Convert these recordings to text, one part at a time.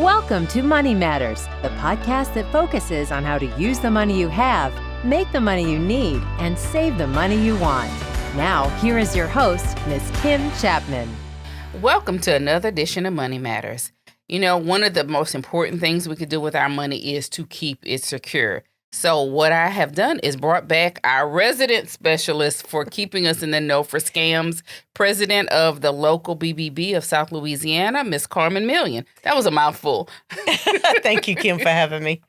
Welcome to Money Matters, the podcast that focuses on how to use the money you have, make the money you need, and save the money you want. Now, here is your host, Ms. Kim Chapman. Welcome to another edition of Money Matters. You know, one of the most important things we could do with our money is to keep it secure. So what I have done is brought back our resident specialist for keeping us in the know for scams, president of the local BBB of South Louisiana, Miss Carmen Million. That was a mouthful. Thank you, Kim, for having me.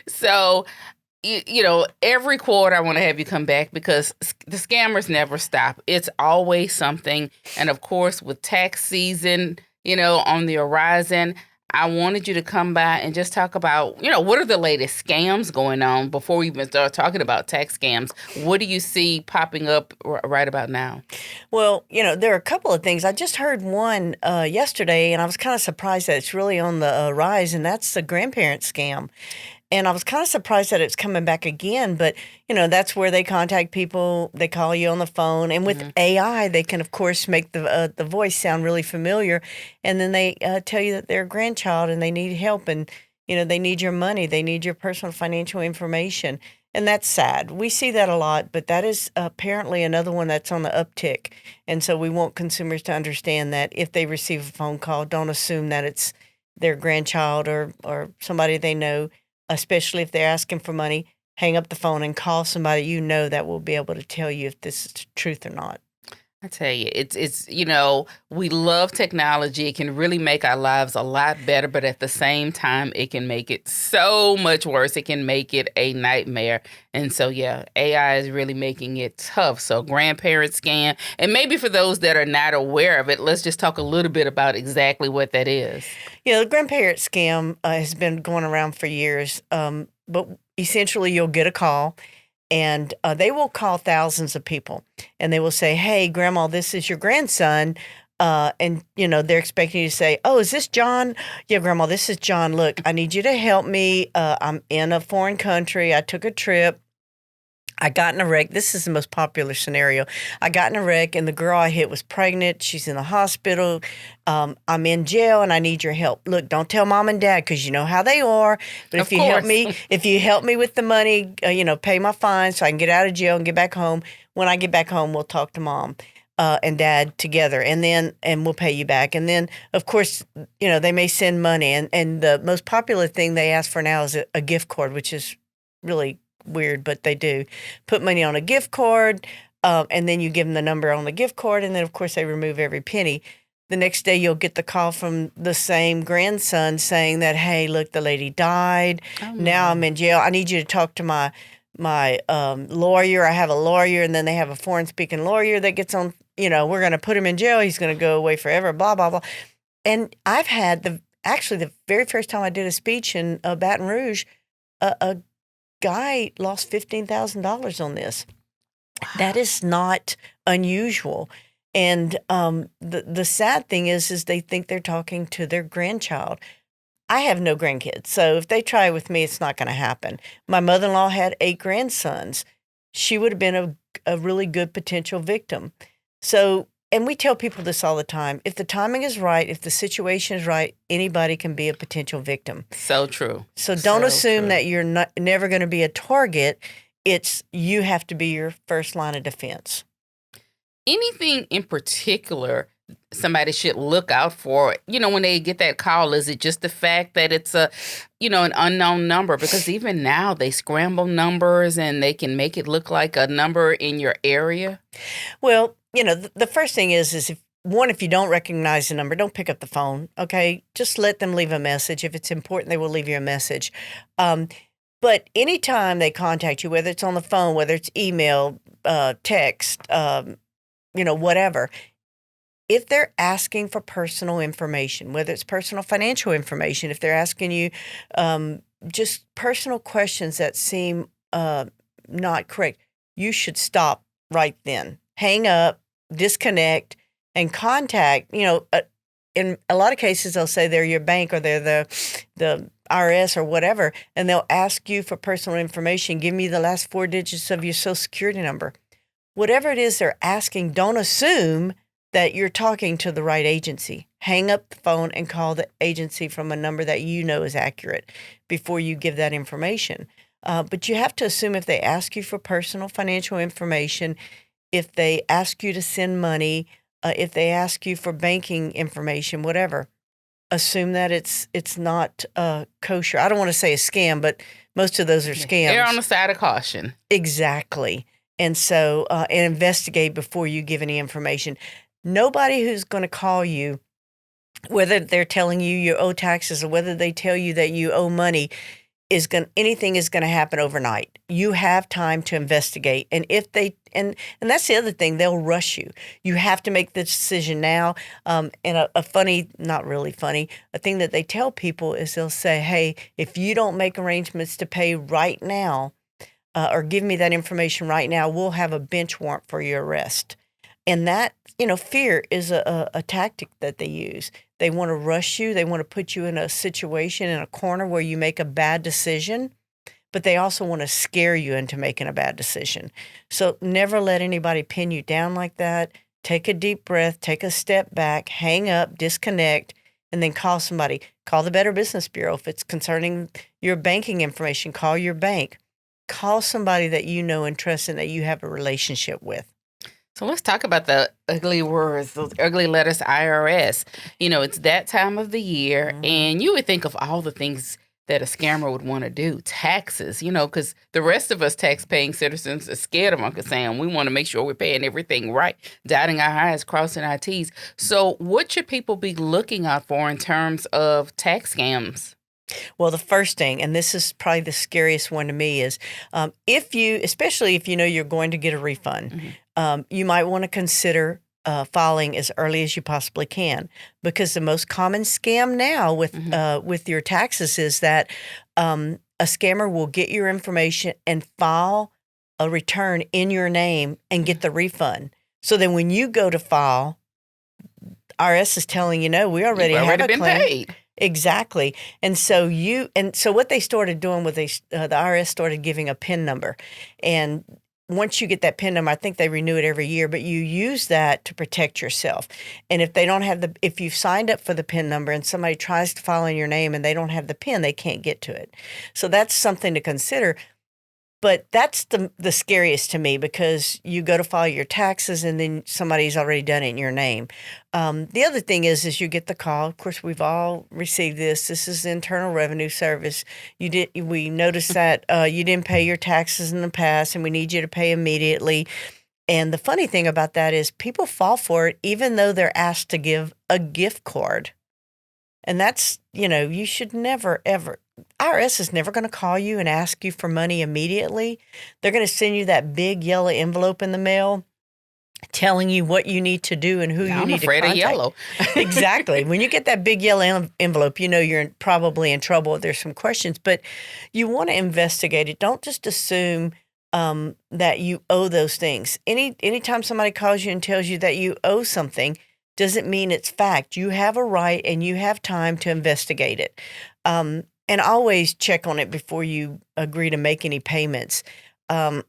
So, you know, every quarter I want to have you come back because the scammers never stop. It's always something. And of course, with tax season, you know, on the horizon, I wanted you to come by and just talk about, you know, what are the latest scams going on before we even start talking about tax scams? What do you see popping up right about now? Well, you know, there are a couple of things. I just heard one yesterday, and I was kind of surprised that it's really on the rise, and that's the Grandparent scam. And I was kind of surprised that it's coming back again, but, you know, that's where they contact people, they call you on the phone, and with AI, they can, of course, make the voice sound really familiar, and then they tell you that they're a grandchild and they need help, and, you know, they need your money, they need your personal financial information, and that's sad. We see that a lot, but that is apparently another one that's on the uptick, and so we want consumers to understand that if they receive a phone call, don't assume that it's their grandchild or somebody they know. Especially if they're asking for money, hang up the phone and call somebody you know that will be able to tell you if this is the truth or not. I tell you, it's you know, we love technology. It can really make our lives a lot better, but at the same time, it can make it so much worse. It can make it a nightmare. And so, yeah, AI is really making it tough. So grandparent scam, and maybe for those that are not aware of it, let's just talk a little bit about exactly what that is. Yeah, the grandparent scam has been going around for years, but essentially you'll get a call. And they will call thousands of people, and they will say, "Hey, Grandma, this is your grandson," and you know they're expecting you to say, "Oh, is this John?" "Yeah, Grandma, this is John. Look, I need you to help me. I'm in a foreign country. I took a trip. I got in a wreck." This is the most popular scenario. "I got in a wreck, and the girl I hit was pregnant. She's in the hospital. I'm in jail, and I need your help. Look, don't tell Mom and Dad because you know how they are. But if you help me with the money, you know, pay my fine so I can get out of jail and get back home. When I get back home, we'll talk to Mom and Dad together, and we'll pay you back." And then, of course, you know, they may send money, and the most popular thing they ask for now is a gift card, which is really weird, but they do put money on a gift card, and then you give them the number on the gift card, and then of course they remove every penny. The next day you'll get the call from the same grandson saying that, "Hey, look, the lady died. Now I'm in jail. I need you to talk to my lawyer. I have a lawyer," and then they have a foreign speaking lawyer that gets on. You know, "We're going to put him in jail. He's going to go away forever." Blah blah blah. And I've had the very first time I did a speech in Baton Rouge, a guy lost $15,000 on this. Wow. That is not unusual. And the sad thing is they think they're talking to their grandchild. I have no grandkids, so if they try with me, it's not going to happen. My mother-in-law had 8 grandsons. She would have been a really good potential victim. So, and we tell people this all the time. If the timing is right, if the situation is right, anybody can be a potential victim. So true. So don't assume that you're never going to be a target. It's you have to be your first line of defense. Anything in particular somebody should look out for, you know, when they get that call? Is it just the fact that it's an unknown number? Because even now they scramble numbers and they can make it look like a number in your area. Well, you know, the first thing is if you don't recognize the number, don't pick up the phone, okay? Just let them leave a message. If it's important, they will leave you a message. But anytime they contact you, whether it's on the phone, whether it's email, text, you know, whatever, if they're asking for personal information, whether it's personal financial information, if they're asking you just personal questions that seem not correct, you should stop right then. Hang up, disconnect, and contact, you know, in a lot of cases, they'll say they're your bank or they're the IRS or whatever, and they'll ask you for personal information. Give me the last 4 digits of your Social Security number. Whatever it is they're asking, don't assume that you're talking to the right agency. hang up the phone and call the agency from a number that you know is accurate before you give that information. But you have to assume if they ask you for personal financial information, if they ask you to send money, if they ask you for banking information, whatever, assume that it's not kosher. I don't want to say a scam, but most of those are scams. They're on the side of caution. Exactly. And so, and investigate before you give any information. Nobody who's going to call you, whether they're telling you you owe taxes or whether they tell you that you owe money, anything is going to happen overnight. You have time to investigate. And if they, and that's the other thing, they'll rush you. You have to make the decision now. And a funny, not really funny, a thing that they tell people is they'll say, hey, if you don't make arrangements to pay right now, or give me that information right now, we'll have a bench warrant for your arrest. And that, fear is a tactic that they use. They want to rush you. They want to put you in a situation, in a corner where you make a bad decision, but they also want to scare you into making a bad decision. So never let anybody pin you down like that. Take a deep breath, take a step back, hang up, disconnect, and then call somebody. Call the Better Business Bureau. If it's concerning your banking information, call your bank. Call somebody that you know and trust and that you have a relationship with. So let's talk about the ugly words, those ugly letters, IRS. It's that time of the year, and you would think of all the things that a scammer would want to do. Taxes, because the rest of us tax-paying citizens are scared of Uncle Sam. We want to make sure we're paying everything right, dotting our I's, crossing our T's. So what should people be looking out for in terms of tax scams? Well, the first thing, and this is probably the scariest one to me, is especially if you know you're going to get a refund, you might want to consider filing as early as you possibly can, because the most common scam now with your taxes is that a scammer will get your information and file a return in your name and get the refund. So then when you go to file, IRS is telling you, no, we already have a been claim. Paid. Exactly. And so what they started doing was the IRS started giving a PIN number. And once you get that PIN number, I think they renew it every year, but you use that to protect yourself. And if they don't have if you've signed up for the PIN number and somebody tries to file in your name and they don't have the PIN, they can't get to it. So that's something to consider. But that's the scariest to me, because you go to file your taxes and then somebody's already done it in your name. The other thing is you get the call. Of course, we've all received this. This is the Internal Revenue Service. We noticed that you didn't pay your taxes in the past, and we need you to pay immediately. And the funny thing about that is people fall for it, even though they're asked to give a gift card. And that's, you should never, ever. IRS is never going to call you and ask you for money immediately. They're going to send you that big yellow envelope in the mail telling you what you need to do and who you need to contact. I'm afraid of yellow. Exactly. When you get that big yellow envelope, you're probably in trouble if there's some questions. But you want to investigate it. Don't just assume that you owe those things. Anytime somebody calls you and tells you that you owe something, doesn't mean it's fact. You have a right and you have time to investigate it. And always check on it before you agree to make any payments. The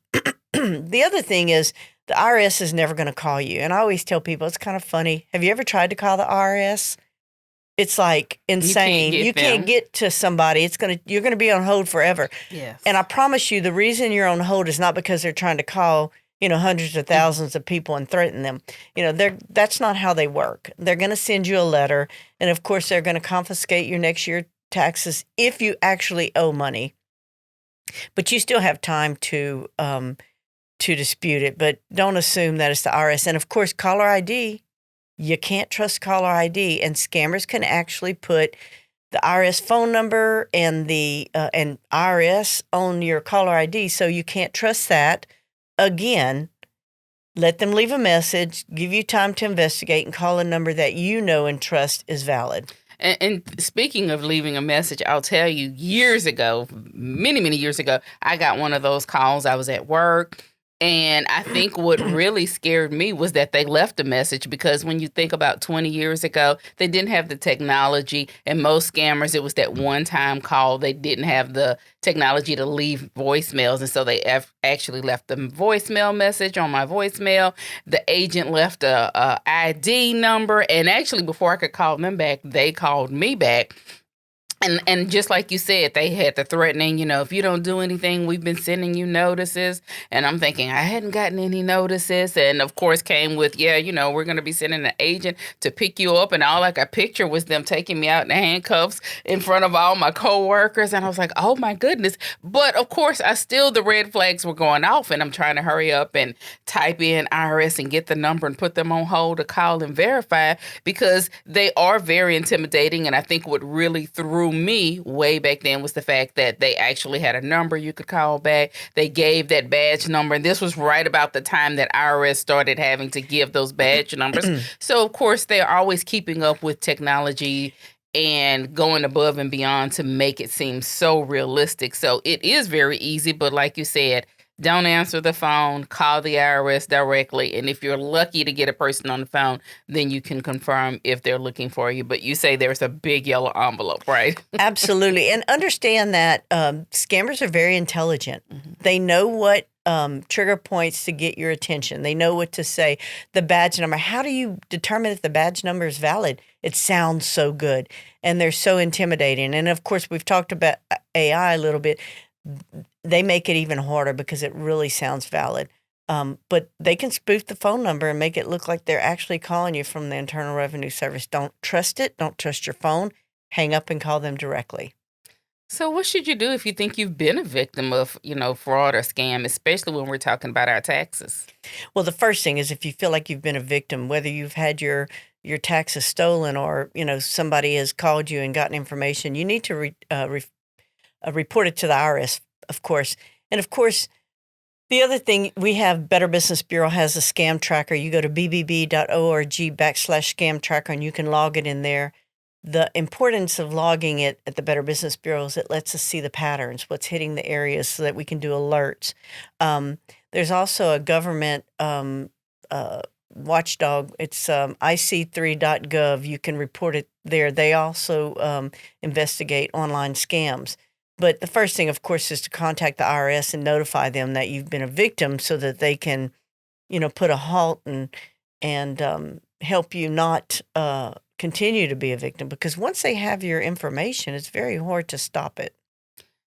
other thing is the IRS is never going to call you. And I always tell people, it's kind of funny. Have you ever tried to call the IRS? It's like insane. You can't get to somebody. You're going to be on hold forever. Yes. And I promise you, the reason you're on hold is not because they're trying to call hundreds of thousands of people and threaten them. That's not how they work. They're going to send you a letter. And of course, they're going to confiscate your next year taxes if you actually owe money. But you still have time to dispute it. But don't assume that it's the IRS. And of course, caller ID. You can't trust caller ID. And scammers can actually put the IRS phone number and the and IRS on your caller ID. So you can't trust that. Again, let them leave a message, give you time to investigate, and call a number that you know and trust is valid. And speaking of leaving a message, I'll tell you, years ago, many, many years ago, I got one of those calls. I was at work, And I think what really scared me was that they left a message, because when you think about 20 years ago, they didn't have the technology. And most scammers, it was that one-time call. They didn't have the technology to leave voicemails. And so they actually left the voicemail message on my voicemail. The agent left a ID number. And actually, before I could call them back, they called me back. And just like you said, they had the threatening, if you don't do anything, we've been sending you notices. And I'm thinking, I hadn't gotten any notices. And of course came with, we're going to be sending an agent to pick you up. And all I could picture was them taking me out in the handcuffs in front of all my coworkers. And I was like, oh my goodness. But of course, the red flags were going off, and I'm trying to hurry up and type in IRS and get the number and put them on hold to call and verify, because they are very intimidating. And I think what really threw me way back then was the fact that they actually had a number you could call back. They gave that badge number, and this was right about the time that IRS started having to give those badge numbers. So, of course, they're always keeping up with technology and going above and beyond to make it seem so realistic. So it is very easy, but like you said, don't answer the phone, call the IRS directly. And if you're lucky to get a person on the phone, then you can confirm if they're looking for you. But you say there's a big yellow envelope, right? Absolutely. And understand that scammers are very intelligent. Mm-hmm. They know what trigger points to get your attention. They know what to say. The badge number. How do you determine if the badge number is valid? It sounds so good. And they're so intimidating. And of course, we've talked about AI a little bit. They make it even harder because it really sounds valid. But they can spoof the phone number and make it look like they're actually calling you from the Internal Revenue Service. Don't trust it. Don't trust your phone. Hang up and call them directly. So what should you do if you think you've been a victim of, fraud or scam, especially when we're talking about our taxes? Well, the first thing is, if you feel like you've been a victim, whether you've had your taxes stolen or, somebody has called you and gotten information, you need to report it to the IRS, of course. And of course, the other thing, we have Better Business Bureau has a scam tracker. You go to bbb.org/scam tracker, and you can log it in there. The importance of logging it at the Better Business Bureau is it lets us see the patterns, what's hitting the areas, so that we can do alerts. There's also a government watchdog. It's ic3.gov. You can report it there. They also investigate online scams. But the first thing, of course, is to contact the IRS and notify them that you've been a victim, so that they can, put a halt and help you not continue to be a victim. Because once they have your information, it's very hard to stop it.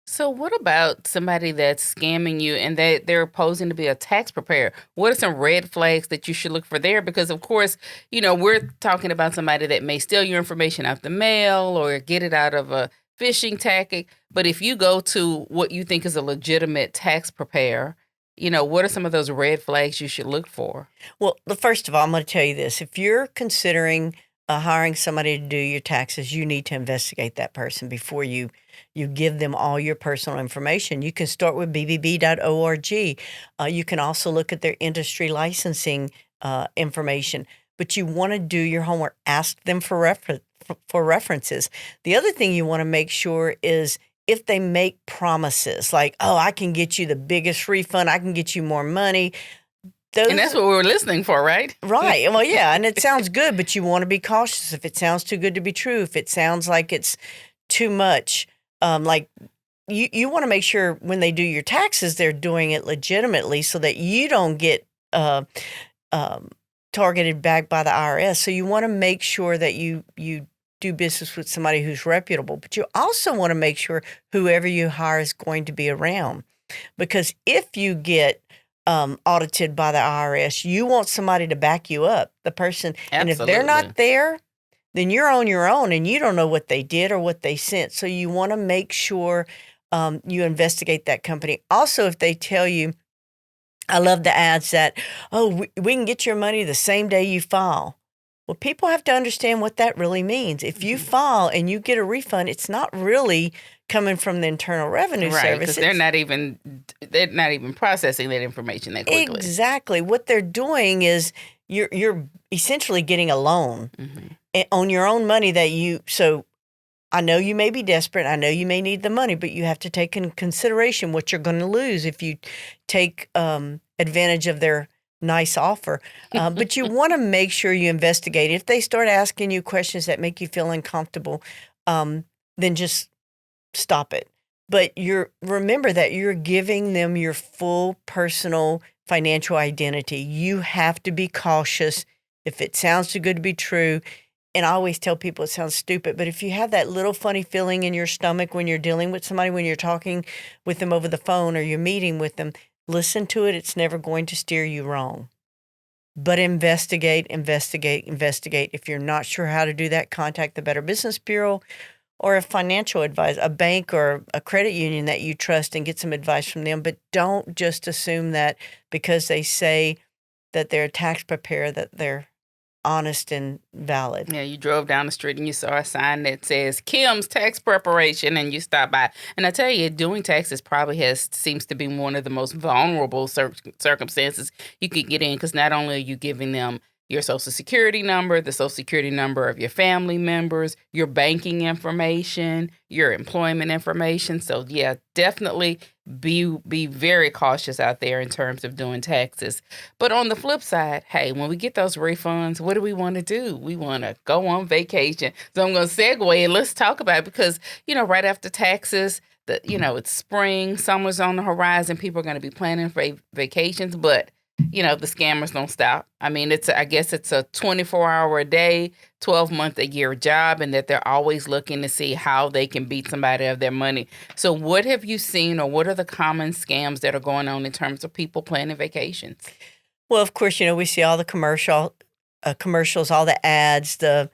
So what about somebody that's scamming you and they're posing to be a tax preparer? What are some red flags that you should look for there? Because, of course, we're talking about somebody that may steal your information out the mail or get it out of a phishing tactic. But if you go to what you think is a legitimate tax preparer, what are some of those red flags you should look for? Well, first of all, I'm going to tell you this. If you're considering hiring somebody to do your taxes, you need to investigate that person before you give them all your personal information. You can start with bbb.org. You can also look at their industry licensing information. But you want to do your homework. Ask them for references. The other thing you want to make sure is if they make promises like, oh, I can get you the biggest refund, I can get you more money. And that's what we were listening for, right? Right. Well, yeah, and it sounds good, but you want to be cautious. If it sounds too good to be true, if it sounds like it's too much, you want to make sure when they do your taxes, they're doing it legitimately, so that you don't get targeted back by the IRS. So you want to make sure that you do business with somebody who's reputable, but you also want to make sure whoever you hire is going to be around. Because if you get audited by the IRS, you want somebody to back you up, the person. Absolutely. And if they're not there, then you're on your own and you don't know what they did or what they sent. So you want to make sure you investigate that company. Also, if they tell you, I love the ads that, oh, we can get your money the same day you file. Well, people have to understand what that really means. If you file and you get a refund, it's not really coming from the Internal Revenue Service. Right, because they're not even processing that information that quickly. Exactly. What they're doing is you're essentially getting a loan on your own money so I know you may be desperate. I know you may need the money, but you have to take in consideration what you're going to lose if you take advantage of their nice offer. But you want to make sure you investigate. If they start asking you questions that make you feel uncomfortable, then just stop it. But remember that you're giving them your full personal financial identity. You have to be cautious. If it sounds too good to be true, and I always tell people it sounds stupid, but if you have that little funny feeling in your stomach when you're dealing with somebody, when you're talking with them over the phone or you're meeting with them, listen to it. It's never going to steer you wrong. But investigate. If you're not sure how to do that, contact the Better Business Bureau or a financial advisor, a bank or a credit union that you trust, and get some advice from them. But don't just assume that because they say that they're a tax preparer that they're honest and valid. Yeah, you drove down the street and you saw a sign that says Kim's Tax Preparation, and you stopped by. And I tell you, doing taxes probably seems to be one of the most vulnerable circumstances you could get in, because not only are you giving them your Social Security number, the Social Security number of your family members, your banking information, your employment information. So yeah, definitely be very cautious out there in terms of doing taxes. But on the flip side, hey, when we get those refunds, what do we want to do? We want to go on vacation. So I'm going to segue and let's talk about it, because, right after taxes, it's spring, summer's on the horizon. People are going to be planning for vacations, but the scammers don't stop. I mean, I guess it's a 24-hour a day, 12-month a year job, and that they're always looking to see how they can beat somebody of their money. So what have you seen, or what are the common scams that are going on in terms of people planning vacations? Well, of course, we see all the commercials, all the ads, the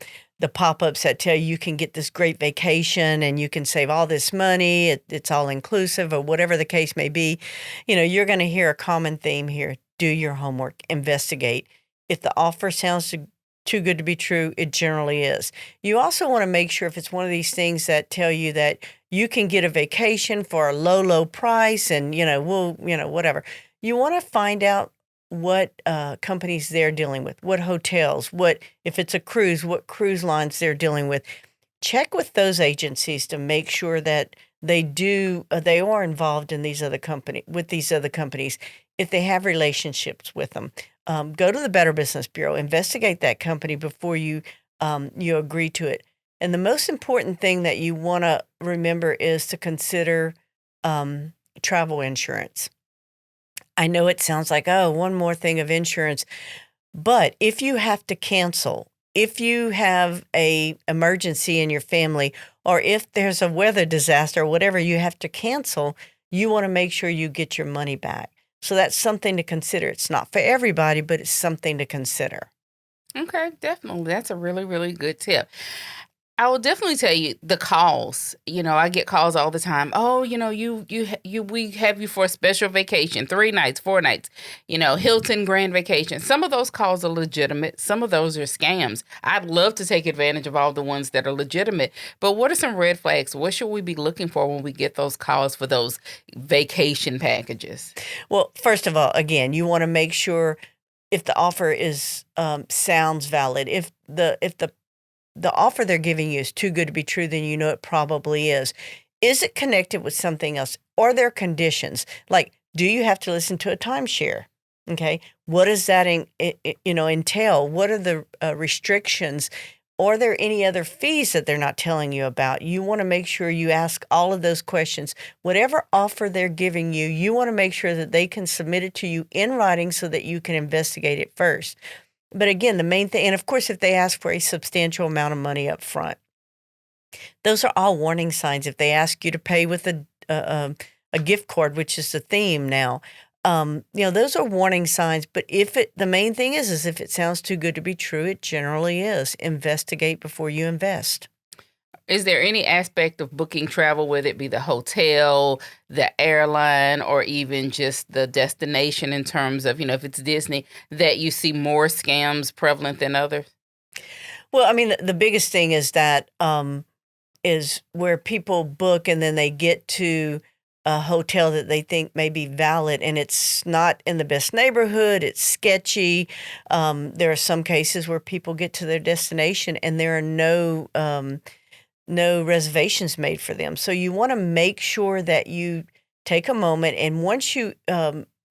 pop-ups that tell you can get this great vacation and you can save all this money. It's all inclusive, or whatever the case may be. You're going to hear a common theme here. Do your homework, investigate. If the offer sounds too good to be true, it generally is. You also want to make sure if it's one of these things that tell you that you can get a vacation for a low price and, whatever. You want to find out what companies they're dealing with, what hotels, if it's a cruise, what cruise lines they're dealing with. Check with those agencies to make sure that they are involved in these other companies. If they have relationships with them, go to the Better Business Bureau, investigate that company before you agree to it. And the most important thing that you want to remember is to consider travel insurance. I know it sounds like, one more thing of insurance, but if you have to cancel, if you have a emergency in your family, or if there's a weather disaster or whatever you have to cancel, you want to make sure you get your money back. So that's something to consider. It's not for everybody, but it's something to consider. Okay, definitely. That's a really, really good tip. I will definitely tell you the calls. I get calls all the time. Oh, we have you for a special vacation, 3 nights, 4 nights, Hilton Grand Vacation. Some of those calls are legitimate. Some of those are scams. I'd love to take advantage of all the ones that are legitimate. But what are some red flags? What should we be looking for when we get those calls for those vacation packages? Well, first of all, again, you want to make sure if the offer is sounds valid. If the offer they're giving you is too good to be true, then you know it probably is. Is it connected with something else? Are there conditions? Like, do you have to listen to a timeshare? Okay. What does that entail? What are the restrictions? Are there any other fees that they're not telling you about? You want to make sure you ask all of those questions. Whatever offer they're giving you, you want to make sure that they can submit it to you in writing so that you can investigate it first. But again, the main thing, and of course, if they ask for a substantial amount of money up front, those are all warning signs. If they ask you to pay with a gift card, which is the theme now, those are warning signs. But the main thing is if it sounds too good to be true, it generally is. Investigate before you invest. Is there any aspect of booking travel, whether it be the hotel, the airline, or even just the destination in terms of, if it's Disney, that you see more scams prevalent than others? Well, I mean, the biggest thing is that is where people book and then they get to a hotel that they think may be valid and it's not in the best neighborhood, it's sketchy. There are some cases where people get to their destination and there are no reservations made for them. So you want to make sure that you take a moment, and once you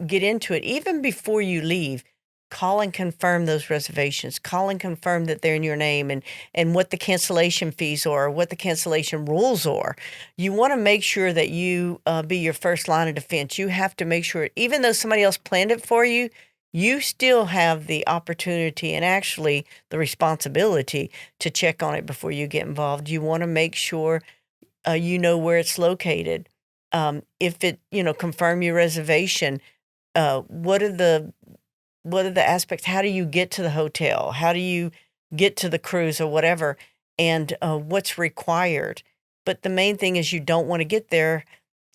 get into it, even before you leave, call and confirm those reservations. Call and confirm that they're in your name and what the cancellation fees are, what the cancellation rules are. You want to make sure that you be your first line of defense. You have to make sure, even though somebody else planned it for you, you still have the opportunity and actually the responsibility to check on it before you get involved. You want to make sure you know where it's located. If it, confirm your reservation, what are the aspects? How do you get to the hotel? How do you get to the cruise or whatever? And what's required? But the main thing is you don't want to get there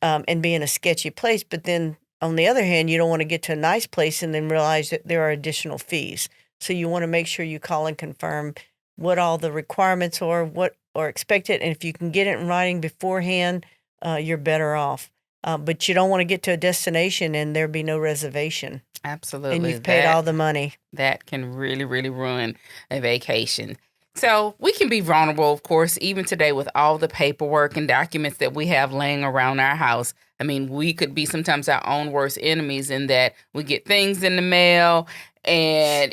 and be in a sketchy place. But then on the other hand, you don't want to get to a nice place and then realize that there are additional fees. So you want to make sure you call and confirm what all the requirements are, what are expected. And if you can get it in writing beforehand, you're better off. But you don't want to get to a destination and there be no reservation. Absolutely. And you've paid all the money. That can really, really ruin a vacation. So we can be vulnerable, of course, even today with all the paperwork and documents that we have laying around our house. I mean, we could be sometimes our own worst enemies in that we get things in the mail and,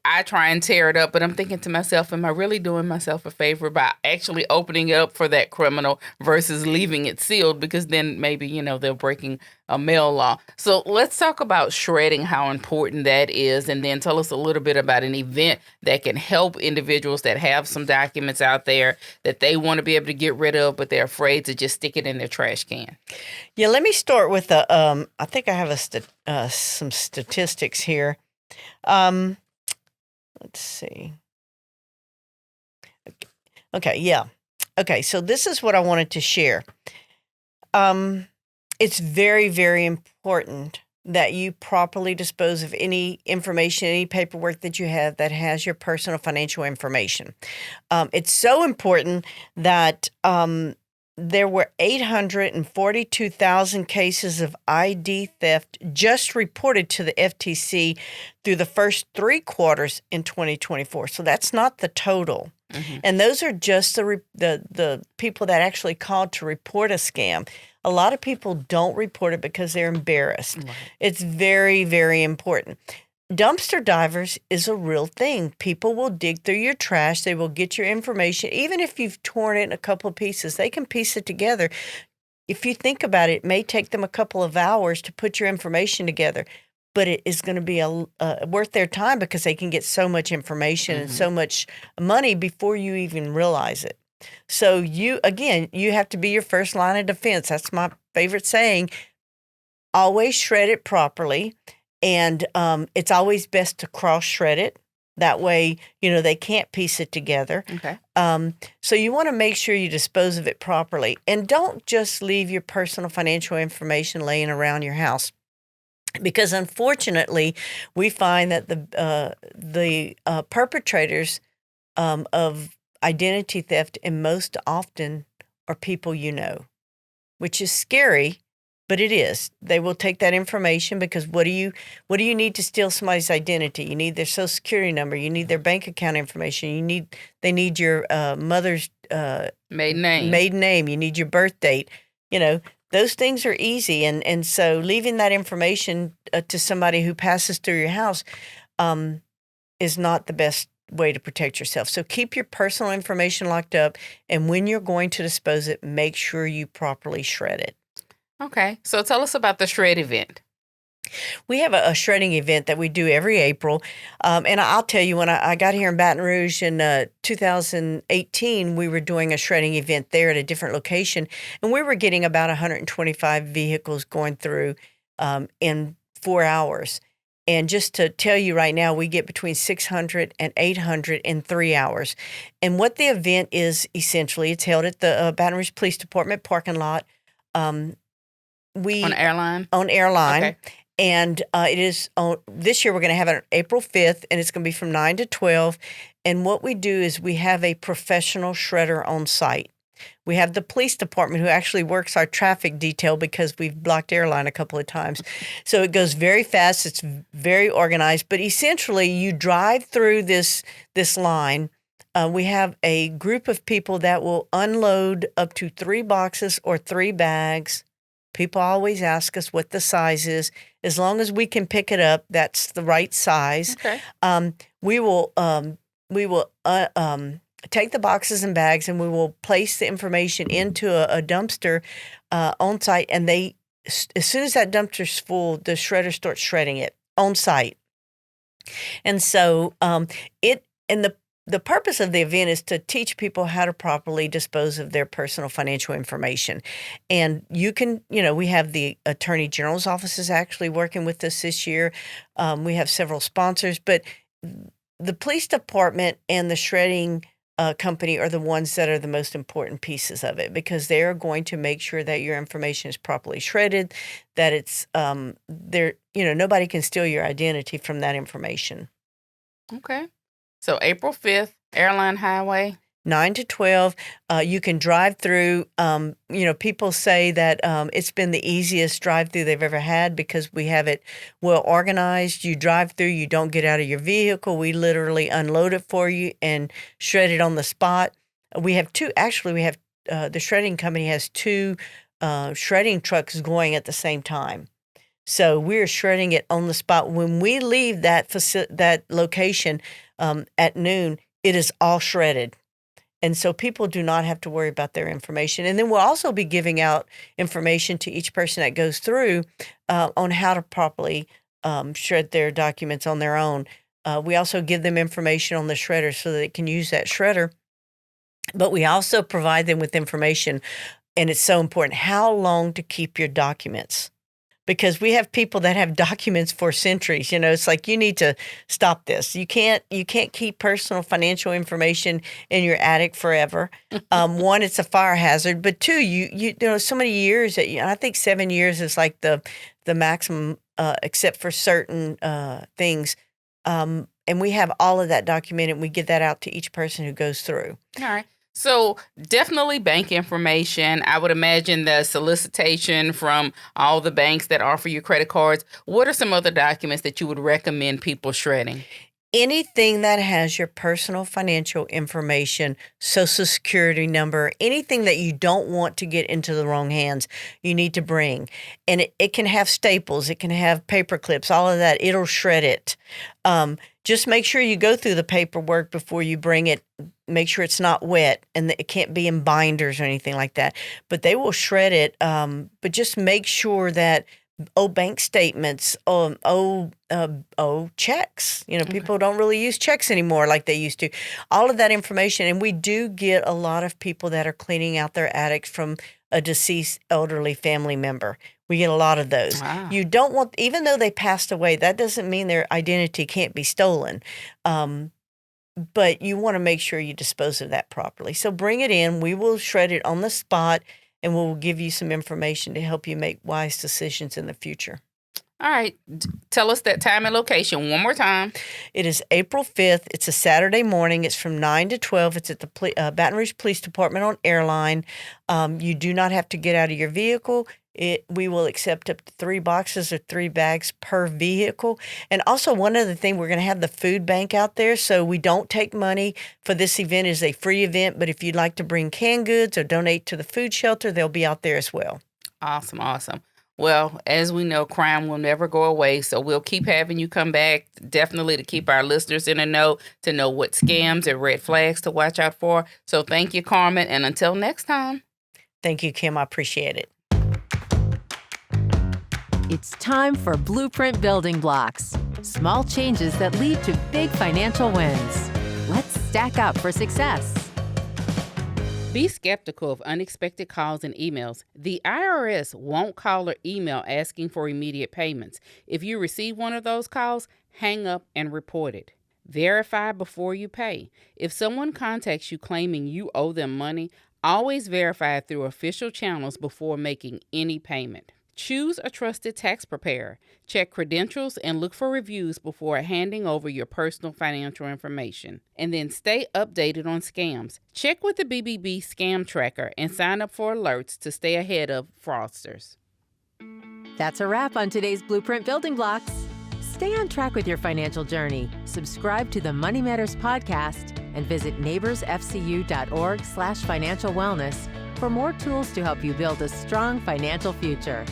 I try and tear it up, but I'm thinking to myself, am I really doing myself a favor by actually opening it up for that criminal versus leaving it sealed? Because then maybe, they're breaking a mail law. So let's talk about shredding, how important that is, and then tell us a little bit about an event that can help individuals that have some documents out there that they want to be able to get rid of, but they're afraid to just stick it in their trash can. Yeah, let me start with I think I have some statistics here. Let's see. Okay, yeah. Okay, so this is what I wanted to share. It's very, very important that you properly dispose of any information, any paperwork that you have that has your personal financial information. It's so important that there were 842,000 cases of ID theft just reported to the FTC through the first 3 quarters in 2024. So that's not the total. Mm-hmm. And those are just the people that actually called to report a scam. A lot of people don't report it because they're embarrassed. Right. It's very, very important. Dumpster divers is a real thing. People will dig through your trash. They will get your information. Even if you've torn it in a couple of pieces, they can piece it together. If you think about it, it may take them a couple of hours to put your information together, but it is going to be worth their time because they can get so much information and so much money before you even realize it. So you have to be your first line of defense. That's my favorite saying. Always shred it properly. And it's always best to cross-shred it. That way, they can't piece it together. Okay. So you want to make sure you dispose of it properly. And don't just leave your personal financial information laying around your house. Because unfortunately, we find that the perpetrators of identity theft and most often are people which is scary. But it is. They will take that information because what do you need to steal somebody's identity? You need their social security number. You need their bank account information. They need your mother's maiden name. You need your birth date. Those things are easy. And so leaving that information to somebody who passes through your house is not the best way to protect yourself. So keep your personal information locked up. And when you're going to dispose it, make sure you properly shred it. Okay. So tell us about the shred event. We have a shredding event that we do every April. And I'll tell you, when I got here in Baton Rouge in 2018, we were doing a shredding event there at a different location. And we were getting about 125 vehicles going through in 4 hours. And just to tell you right now, we get between 600 and 800 in 3 hours. And what the event is, essentially, it's held at the Baton Rouge Police Department parking lot. On Airline? On Airline. Okay. And it is this year we're going to have it on April 5th, and it's going to be from 9 to 12. And what we do is we have a professional shredder on site. We have the police department who actually works our traffic detail because we've blocked Airline a couple of times. So it goes very fast. It's very organized. But essentially, you drive through this line. We have a group of people that will unload up to 3 boxes or 3 bags People always ask us what the size is. As long as we can pick it up, that's the right size. Okay. We will take the boxes and bags, and we will place the information into a dumpster on site. And as soon as that dumpster's full, the shredder starts shredding it on site. And so the purpose of the event is to teach people how to properly dispose of their personal financial information. And you can, we have the Attorney General's office is actually working with us this year. We have several sponsors, but the police department and the shredding company are the ones that are the most important pieces of it, because they are going to make sure that your information is properly shredded, that it's nobody can steal your identity from that information. Okay. So April 5th, Airline Highway. 9 to 12. You can drive through. People say that it's been the easiest drive-through they've ever had because we have it well organized. You drive through, you don't get out of your vehicle. We literally unload it for you and shred it on the spot. We have the shredding company has 2 shredding trucks going at the same time. So we're shredding it on the spot. When we leave that location at noon, it is all shredded. And so people do not have to worry about their information. And then we'll also be giving out information to each person that goes through on how to properly shred their documents on their own. We also give them information on the shredder so that they can use that shredder. But we also provide them with information, and it's so important, how long to keep your documents. Because we have people that have documents for centuries. It's like, you need to stop this. You can't keep personal financial information in your attic forever. One, it's a fire hazard, but 2, you know so many years that I think 7 years is like the maximum, except for certain things. And we have all of that documented. And we give that out to each person who goes through. All right. So definitely bank information. I would imagine the solicitation from all the banks that offer you credit cards. What are some other documents that you would recommend people shredding? Anything that has your personal financial information, social security number, anything that you don't want to get into the wrong hands, you need to bring. And it can have staples, it can have paper clips, all of that. It'll shred it. Just make sure you go through the paperwork before you bring it. Make sure it's not wet and it can't be in binders or anything like that. But they will shred it. But just make sure that bank statements, checks. People don't really use checks anymore like they used to. All of that information. And we do get a lot of people that are cleaning out their attics from a deceased elderly family member. We get a lot of those. Wow. You don't want, even though they passed away, that doesn't mean their identity can't be stolen. But you want to make sure you dispose of that properly. So bring it in. We will shred it on the spot, and we'll give you some information to help you make wise decisions in the future. All right. Tell us that time and location one more time. It is April 5th. It's a Saturday morning. It's from 9 to 12. It's at the Baton Rouge Police Department on Airline. You do not have to get out of your vehicle. We will accept up to 3 boxes or 3 bags per vehicle. And also, one other thing, we're going to have the food bank out there. So we don't take money for this event. It's a free event. But if you'd like to bring canned goods or donate to the food shelter, they'll be out there as well. Awesome. Awesome. Well, as we know, crime will never go away. So we'll keep having you come back, definitely to keep our listeners in the know, to know what scams and red flags to watch out for. So thank you, Carmen. And until next time. Thank you, Kim. I appreciate it. It's time for Blueprint Building Blocks. Small changes that lead to big financial wins. Let's stack up for success. Be skeptical of unexpected calls and emails. The IRS won't call or email asking for immediate payments. If you receive one of those calls, hang up and report it. Verify before you pay. If someone contacts you claiming you owe them money, always verify through official channels before making any payment. Choose a trusted tax preparer. Check credentials and look for reviews before handing over your personal financial information. And then stay updated on scams. Check with the BBB Scam Tracker and sign up for alerts to stay ahead of fraudsters. That's a wrap on today's Blueprint Building Blocks. Stay on track with your financial journey. Subscribe to the Money Matters podcast and visit neighborsfcu.org/financial wellness for more tools to help you build a strong financial future.